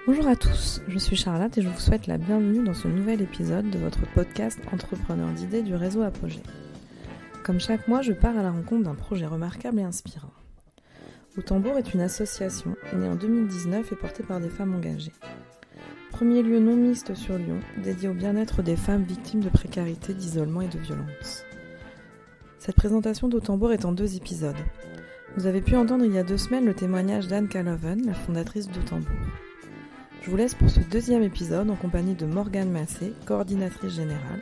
Bonjour à tous, je suis Charlotte et je vous souhaite la bienvenue dans ce nouvel épisode de votre podcast Entrepreneur d'idées du réseau Apogée. Comme chaque mois, je pars à la rencontre d'un projet remarquable et inspirant. Au Tambour est une association née en 2019 et portée par des femmes engagées. Premier lieu non mixte sur Lyon, dédié au bien-être des femmes victimes de précarité, d'isolement et de violence. Cette présentation d'Au Tambour est en 2 épisodes. Vous avez pu entendre il y a 2 semaines le témoignage d'Anne Caloven, la fondatrice d'Au Tambour. Je vous laisse pour ce 2e épisode en compagnie de Morgane Massé, coordinatrice générale,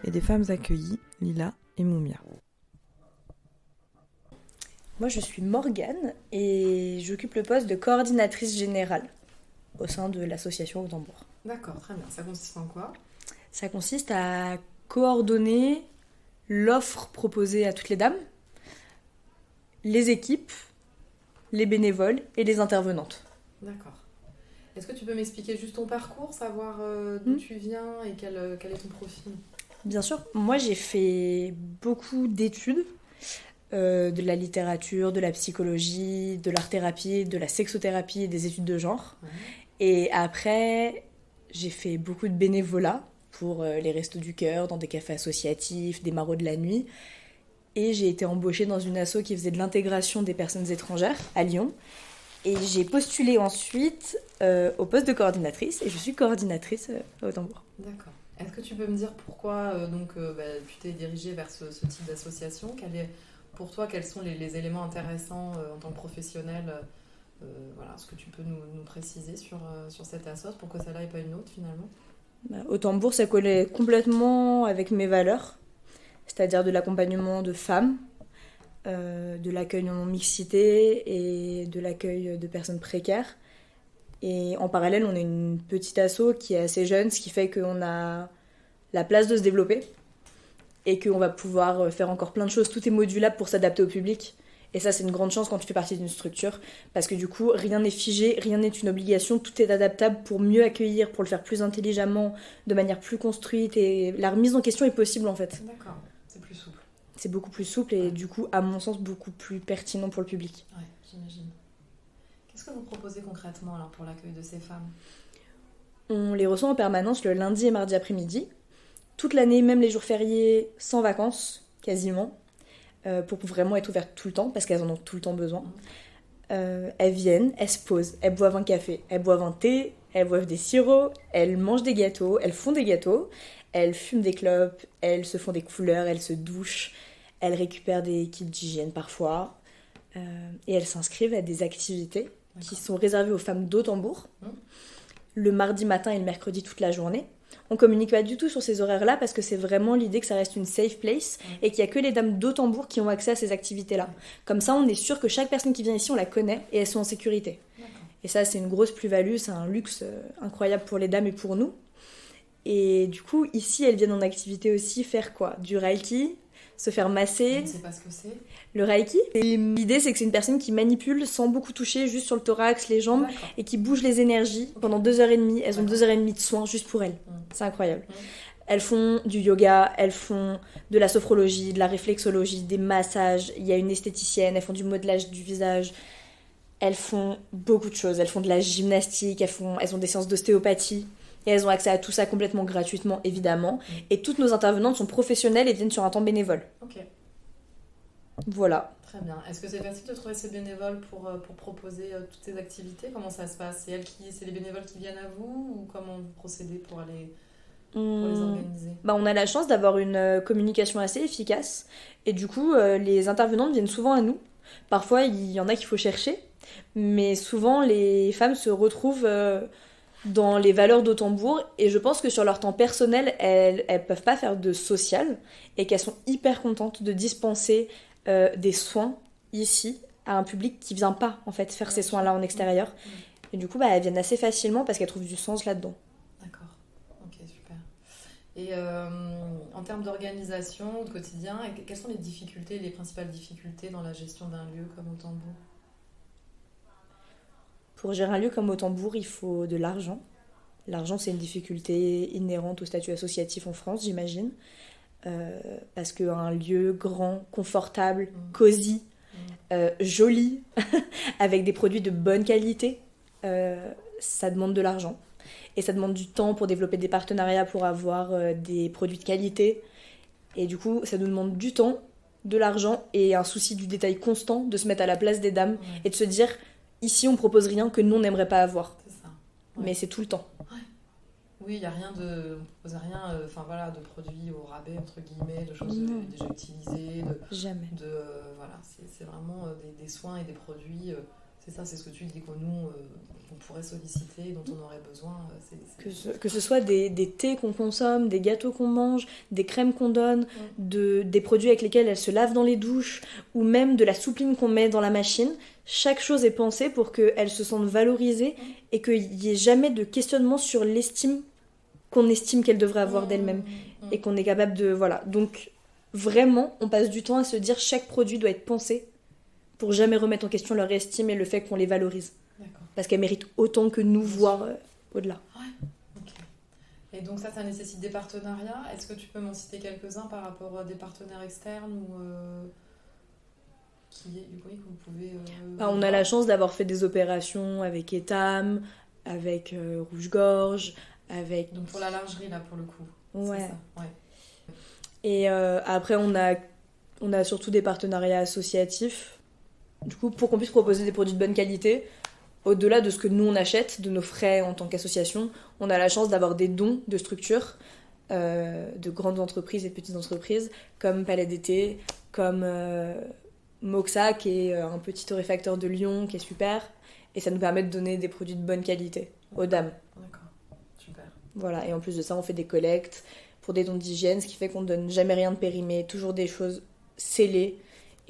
et des femmes accueillies, Lila et Moumia. Moi, je suis Morgane et j'occupe le poste de coordinatrice générale au sein de l'association Au Tambour. D'accord, très bien. Ça consiste en quoi ? Ça consiste à coordonner l'offre proposée à toutes les dames, les équipes, les bénévoles et les intervenantes. D'accord. Est-ce que tu peux m'expliquer juste ton parcours, savoir d'où tu viens et quel est ton profil ? Bien sûr, moi j'ai fait beaucoup d'études, de la littérature, de la psychologie, de l'art-thérapie, de la sexothérapie et des études de genre. Ouais. Et après, j'ai fait beaucoup de bénévolat pour les Restos du Cœur, dans des cafés associatifs, des marauds de la nuit. Et j'ai été embauchée dans une asso qui faisait de l'intégration des personnes étrangères à Lyon. Et j'ai postulé ensuite au poste de coordinatrice, et je suis coordinatrice au Tambour. D'accord. Est-ce que tu peux me dire pourquoi tu t'es dirigée vers ce type d'association ? Pour toi, quels sont les éléments intéressants en tant que professionnel ? Est-ce que tu peux nous préciser sur cette asso ? Pourquoi celle-là et pas une autre finalement ? Au Tambour, ça collait complètement avec mes valeurs, c'est-à-dire de l'accompagnement de femmes, de l'accueil en mixité et de l'accueil de personnes précaires. Et en parallèle, on est une petite asso qui est assez jeune, ce qui fait qu'on a la place de se développer et qu'on va pouvoir faire encore plein de choses. Tout est modulable pour s'adapter au public. Et ça, c'est une grande chance quand tu fais partie d'une structure, parce que du coup, rien n'est figé, rien n'est une obligation, tout est adaptable pour mieux accueillir, pour le faire plus intelligemment, de manière plus construite, et la remise en question est possible en fait. D'accord, c'est plus souple. C'est beaucoup plus souple et du coup, à mon sens, beaucoup plus pertinent pour le public. Ouais, j'imagine. Qu'est-ce que vous proposez concrètement alors pour l'accueil de ces femmes ? On les reçoit en permanence le lundi et mardi après-midi, toute l'année, même les jours fériés, sans vacances, quasiment, pour vraiment être ouvertes tout le temps, parce qu'elles en ont tout le temps besoin. Elles viennent, elles se posent, elles boivent un café, elles boivent un thé, elles boivent des sirops, elles mangent des gâteaux, elles font des gâteaux, elles fument des clopes, elles se font des couleurs, elles se douchent, elles récupèrent des kits d'hygiène parfois, et elles s'inscrivent à des activités qui sont réservées aux femmes d'Au Tambour, le mardi matin et le mercredi toute la journée. On communique pas du tout sur ces horaires-là parce que c'est vraiment l'idée que ça reste une safe place et qu'il y a que les dames d'Au Tambour qui ont accès à ces activités-là. Comme ça, on est sûr que chaque personne qui vient ici, on la connaît et elles sont en sécurité. D'accord. Et ça, c'est une grosse plus-value, c'est un luxe incroyable pour les dames et pour nous. Et du coup, ici, elles viennent en activité aussi faire quoi ? Du reiki, se faire masser. Je ne sais pas ce que c'est. Le reiki. Et l'idée, c'est que c'est une personne qui manipule sans beaucoup toucher, juste sur le thorax, les jambes, et qui bouge les énergies pendant 2h30. Elles ont 2h30 de soins juste pour elles. C'est incroyable. Elles font du yoga, elles font de la sophrologie, de la réflexologie, des massages. Il y a une esthéticienne, elles font du modelage du visage. Elles font beaucoup de choses. Elles font de la gymnastique, elles ont des séances d'ostéopathie. Et elles ont accès à tout ça complètement gratuitement, évidemment. Et toutes nos intervenantes sont professionnelles et viennent sur un temps bénévole. Ok. Voilà. Très bien. Est-ce que c'est facile de trouver ces bénévoles pour proposer toutes ces activités ? Comment ça se passe ? C'est les bénévoles qui viennent à vous ou comment vous procédez pour les organiser ? On a la chance d'avoir une communication assez efficace. Et du coup, les intervenantes viennent souvent à nous. Parfois, il y en a qu'il faut chercher. Mais souvent, les femmes se retrouvent dans les valeurs d'Au Tambour, et je pense que sur leur temps personnel, elles peuvent pas faire de social, et qu'elles sont hyper contentes de dispenser des soins ici à un public qui vient pas en fait faire ces soins-là en extérieur. Et du coup, elles viennent assez facilement parce qu'elles trouvent du sens là-dedans. D'accord, ok, super. Et en termes d'organisation, de quotidien, quelles sont les principales difficultés dans la gestion d'un lieu comme Au Tambour ? Pour gérer un lieu comme Au Tambour, il faut de l'argent. L'argent, c'est une difficulté inhérente au statut associatif en France, j'imagine. Parce qu'un lieu grand, confortable, cosy, joli, avec des produits de bonne qualité, ça demande de l'argent. Et ça demande du temps pour développer des partenariats, pour avoir des produits de qualité. Et du coup, ça nous demande du temps, de l'argent et un souci du détail constant, de se mettre à la place des dames et de se dire, ici on propose rien que nous on n'aimerait pas avoir. C'est ça. Mais c'est tout le temps. Oui, il n'y a rien de... On propose rien, de produits au rabais, entre guillemets, de choses déjà utilisées. Jamais. Voilà, c'est vraiment des soins et des produits... c'est ça, c'est ce que tu dis que nous, on pourrait solliciter, dont on aurait besoin. Que ce soit des thés qu'on consomme, des gâteaux qu'on mange, des crèmes qu'on donne, des produits avec lesquels elles se lavent dans les douches, ou même de la soupline qu'on met dans la machine. Chaque chose est pensée pour qu'elles se sentent valorisées et qu'il n'y ait jamais de questionnement sur l'estime qu'on estime qu'elles devraient avoir d'elles-mêmes. Et qu'on est capable de... Voilà. Donc, vraiment, on passe du temps à se dire chaque produit doit être pensé pour jamais remettre en question leur estime et le fait qu'on les valorise. D'accord. Parce qu'elles méritent autant que nous, voire au-delà. Ouais. Ok. Et donc ça nécessite des partenariats. Est-ce que tu peux m'en citer quelques-uns par rapport à des partenaires externes ou que vous pouvez... On a la chance d'avoir fait des opérations avec Etam, avec Rouge-Gorge, avec... Donc pour la lingerie, là, pour le coup. Ouais. C'est ça. Ouais. Et après, on a surtout des partenariats associatifs. Du coup, pour qu'on puisse proposer des produits de bonne qualité, au-delà de ce que nous on achète, de nos frais en tant qu'association, on a la chance d'avoir des dons de structures, de grandes entreprises et de petites entreprises, comme Palais d'été, comme Moxa, qui est un petit torréfacteur de Lyon, qui est super. Et ça nous permet de donner des produits de bonne qualité aux dames. D'accord, super. Voilà, et en plus de ça, on fait des collectes pour des dons d'hygiène, ce qui fait qu'on ne donne jamais rien de périmé, toujours des choses scellées.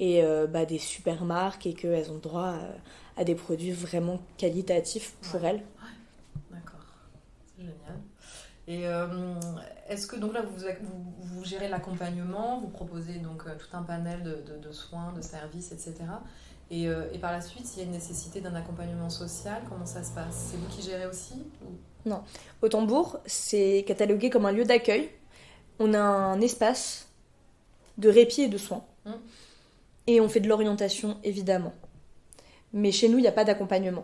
Et des super marques et qu'elles ont droit à des produits vraiment qualitatifs pour elles. Ouais. D'accord, c'est génial. Et est-ce que donc là vous gérez l'accompagnement, vous proposez donc tout un panel de soins, de services, etc. Et par la suite, s'il y a une nécessité d'un accompagnement social, comment ça se passe? C'est vous qui gérez aussi ou... Non. Au Tambour, c'est catalogué comme un lieu d'accueil. On a un espace de répit et de soins. Et on fait de l'orientation, évidemment. Mais chez nous, il n'y a pas d'accompagnement.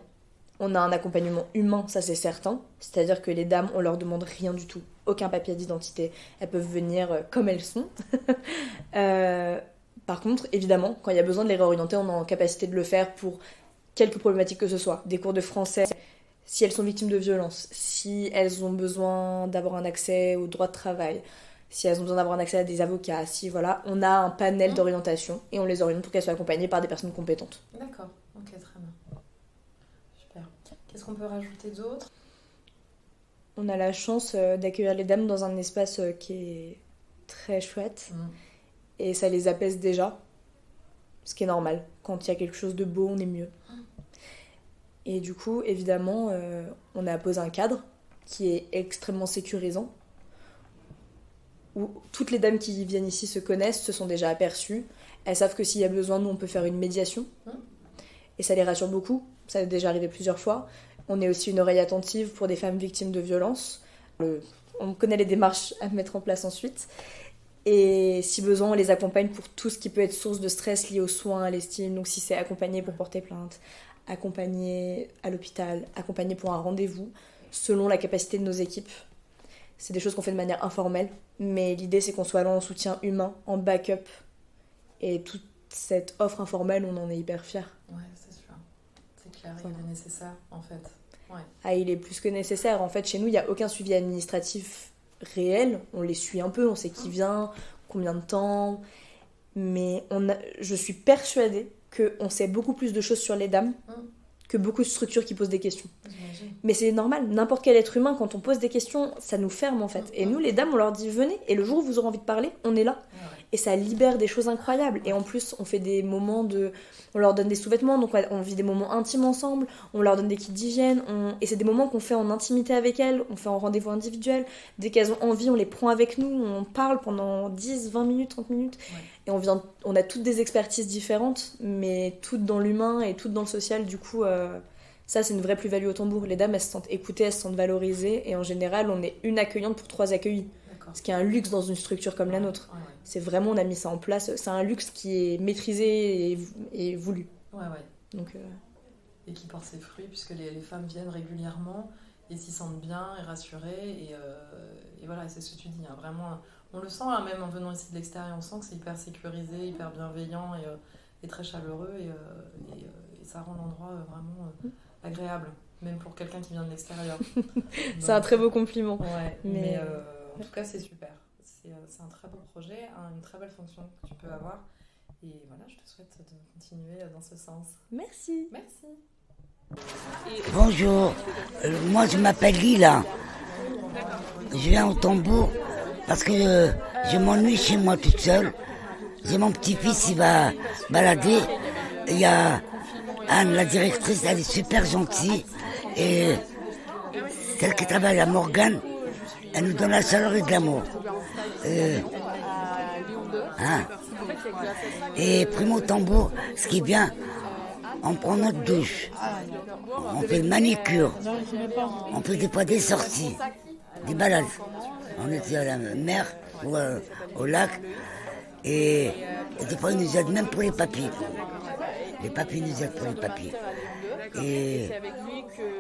On a un accompagnement humain, ça c'est certain. C'est-à-dire que les dames, on leur demande rien du tout. Aucun papier d'identité. Elles peuvent venir comme elles sont. Par contre, évidemment, quand il y a besoin de les réorienter, on est en capacité de le faire pour quelque problématique que ce soit. Des cours de français, si elles sont victimes de violences, si elles ont besoin d'avoir un accès au droit de travail, si elles ont besoin d'avoir un accès à des avocats, si voilà, on a un panel d'orientation et on les oriente pour qu'elles soient accompagnées par des personnes compétentes. D'accord, ok, très bien. Super. Qu'est-ce qu'on peut rajouter d'autre? On a la chance d'accueillir les dames dans un espace qui est très chouette et ça les apaise déjà, ce qui est normal. Quand il y a quelque chose de beau, on est mieux. Et du coup, évidemment, on a posé un cadre qui est extrêmement sécurisant, où toutes les dames qui viennent ici se connaissent, se sont déjà aperçues. Elles savent que s'il y a besoin, nous, on peut faire une médiation. Et ça les rassure beaucoup. Ça est déjà arrivé plusieurs fois. On est aussi une oreille attentive pour des femmes victimes de violences. On connaît les démarches à mettre en place ensuite. Et si besoin, on les accompagne pour tout ce qui peut être source de stress lié aux soins, à l'estime. Donc si c'est accompagné pour porter plainte, accompagné à l'hôpital, accompagné pour un rendez-vous, selon la capacité de nos équipes. C'est des choses qu'on fait de manière informelle, mais l'idée c'est qu'on soit là en soutien humain, en backup. Et toute cette offre informelle, on en est hyper fiers. Ouais, c'est sûr. C'est clair, il est nécessaire en fait. Ouais. Ah, il est plus que nécessaire. En fait, chez nous, il n'y a aucun suivi administratif réel. On les suit un peu, on sait qui vient, combien de temps. Mais je suis persuadée qu'on sait beaucoup plus de choses sur les dames que beaucoup de structures qui posent des questions. J'imagine. Mais c'est normal, n'importe quel être humain, quand on pose des questions, ça nous ferme en fait. Et nous, les dames, on leur dit venez, et le jour où vous aurez envie de parler, on est là. Et ça libère des choses incroyables. Et en plus, on fait des moments de... On leur donne des sous-vêtements, donc on vit des moments intimes ensemble, on leur donne des kits d'hygiène, et c'est des moments qu'on fait en intimité avec elles, on fait en rendez-vous individuel. Dès qu'elles ont envie, on les prend avec nous, on parle pendant 10, 20 minutes, 30 minutes. Et on a toutes des expertises différentes, mais toutes dans l'humain et toutes dans le social. Du coup, ça, c'est une vraie plus-value au Tambour. Les dames, elles se sentent écoutées, elles se sentent valorisées, et en général, on est une accueillante pour 3 accueillis. Ce qui est un luxe dans une structure comme la nôtre. C'est vraiment, on a mis ça en place. C'est un luxe qui est maîtrisé et voulu. Ouais. Donc, et qui porte ses fruits puisque les femmes viennent régulièrement et s'y sentent bien et rassurées et voilà, c'est ce que tu dis, hein, vraiment, on le sent hein, même en venant ici de l'extérieur, on sent que c'est hyper sécurisé, hyper bienveillant et très chaleureux et ça rend l'endroit vraiment agréable, même pour quelqu'un qui vient de l'extérieur. C'est un très beau compliment. Ouais, mais en tout cas c'est super, c'est un très beau projet, une très belle fonction que tu peux avoir et voilà, je te souhaite de continuer dans ce sens. Merci. Bonjour, moi je m'appelle Lila. Je viens au Tambour parce que je m'ennuie chez moi toute seule. J'ai mon petit-fils, il va balader. Il y a Anne, la directrice, elle est super gentille. Et celle qui travaille à Morgane, elle nous donne la chaleur et de l'amour. Et Primo Tambour, ce qui est bien, on prend notre douche, on fait une manicure, on fait des fois des sorties, des balades. On était à la mer ou au lac et des fois ils nous aident même pour les papiers. Les papiers nous aident pour les papiers.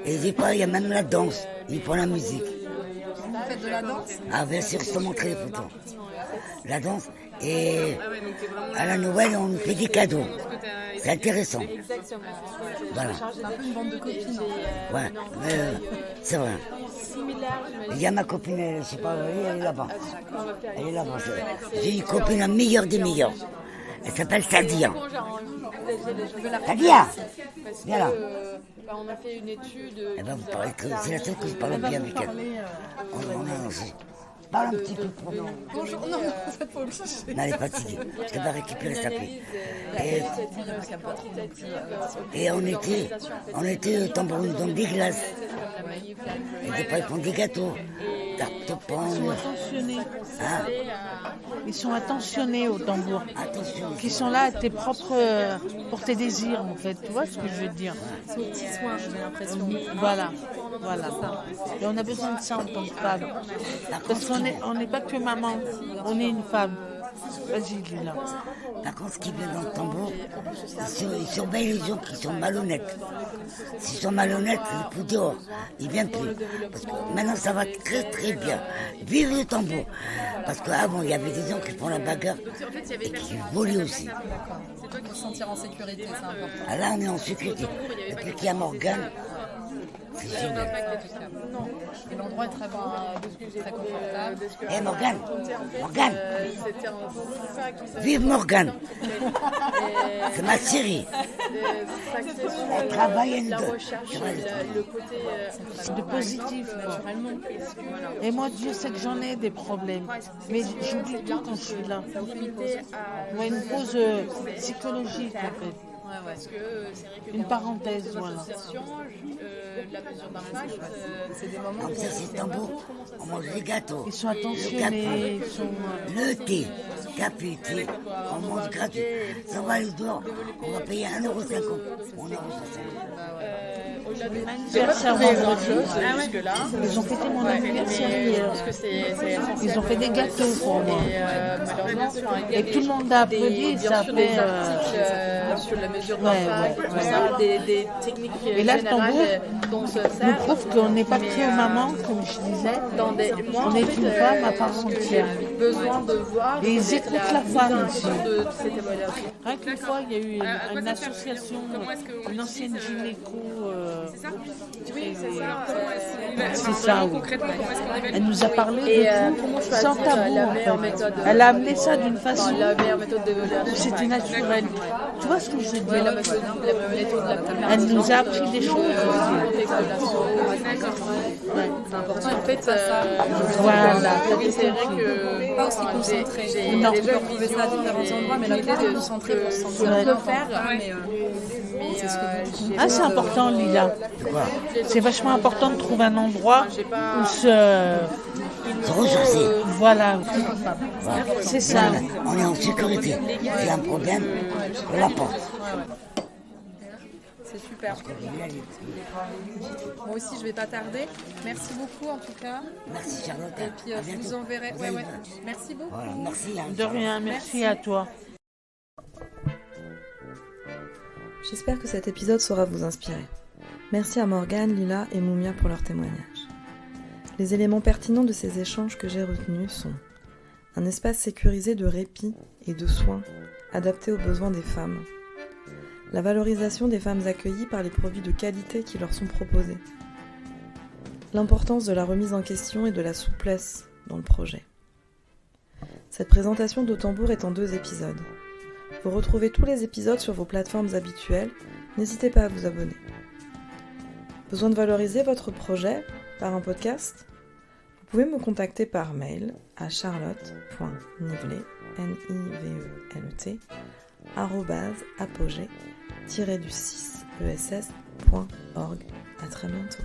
Et des fois il y a même la danse, ils font la musique. Vous faites de la danse ? Ah bien sûr, je te montrer les photos. La danse et à la Noël on nous fait des cadeaux. C'est intéressant. Voilà. C'est un peu une bande de copines. Ouais, c'est vrai. Il y a ma copine, je sais pas, elle est là-bas. Elle est là-bas. J'ai une copine la meilleure des meilleures. Elle s'appelle Sadia. Sadia, viens là. On a fait une étude. Elle va vous parler, c'est la seule que je parle bien avec elle. On a aussi. Parle un petit peu pour nous. Bonjour, non, vous n'êtes pas obligé. Non, elle est fatiguée. Parce qu'elle va récupérer sa paix. Et on était au Tambour, ils nous donnent des glaces. Et des fois, ils font des gâteaux. Tarte pain. Ils sont attentionnés au Tambour. Attention. Qui sont là pour tes désirs, en fait. Tu vois ce que je veux dire? C'est aux petits soins, j'ai l'impression. Voilà. Et on a besoin de ça en tant que femme. Parce qu'on n'est pas que maman, on est une femme. Vas-y, Lila. Par contre, ce qui vient dans le Tambour, ils surveillent les gens qui sont malhonnêtes. S'ils sont malhonnêtes, ils foutent dehors. Ils ne viennent plus. Parce que maintenant, ça va très très bien. Vive le Tambour. Parce qu'avant, il y avait des gens qui font la bagarre et qui volaient aussi. C'est toi qui te sentir en sécurité, c'est important. Ah, là, on est en sécurité. Depuis qu'il y a Morgane, c'est génial. Et l'endroit est très bon, très confortable. Hé Morgane, vive Morgane. C'est ma chérie. Elle travaille, elle nous donne. De positif, quoi. Et moi, Dieu sait que j'en ai des problèmes. Mais j'oublie tout quand je suis là. Moi, une pause psychologique, en fait. Une parenthèse, voilà. C'est des moments où c'est Tambour, on mange des gâteaux. Ils sont attentionnés, le thé, café, thé, on mange gratuit. Ça va aller dehors, on va payer 1,50€. Anniversaire vendredi. Ils ont fêté mon anniversaire hier. Ils ont fait des gâteaux pour moi. Et tout le monde a applaudi. Ça fait sur la mesure d'impact, des techniques et là, le Tambour nous nous prouve qu'on n'est pas que maman, comme je disais. On est une femme à part entière. besoin de voir Et ils écoutent la femme aussi. de cette évaluation. Rien qu'une fois, il y a eu une association, une ancienne gynéco. C'est ça, oui. Elle nous a parlé de tout, sans tabou, en fait. Elle a amené ça d'une façon La meilleure méthode d'évaluation. où c'était naturel. Tu vois ce que je veux La dire? méthode la plus Elle nous a appris des choses aussi. c'est important. En fait, Voilà. c'est vrai que Pas aussi concentré. Non. Les gens peuvent trouver ça à différents endroits, mais là, l'idée de de concentrer pour se sentir Ouais. bien faire. C'est ce que Ah, c'est important, Lila. C'est vachement important de trouver un endroit où se... Se ressourcer. Voilà. C'est ça. On est en sécurité. S'il y a un problème, on l'apporte. c'est super. Moi aussi, je vais pas tarder. Merci beaucoup en tout cas. Merci Charlotte. Et puis À je vous bientôt. enverrai. Ouais. Merci beaucoup. Voilà, merci. De rien, merci à toi. J'espère que cet épisode saura vous inspirer. Merci à Morgane, Lila et Moumia pour leurs témoignages. Les éléments pertinents de ces échanges que j'ai retenus sont un espace sécurisé de répit et de soins adapté aux besoins des femmes, la valorisation des femmes accueillies par les produits de qualité qui leur sont proposés, l'importance de la remise en question et de la souplesse dans le projet. Cette présentation d'Au Tambour est en 2 épisodes. Vous retrouvez tous les épisodes sur vos plateformes habituelles, n'hésitez pas à vous abonner. Besoin de valoriser votre projet par un podcast ? Vous pouvez me contacter par mail à charlotte.nivelet, @apogée-du6ess.org. À très bientôt.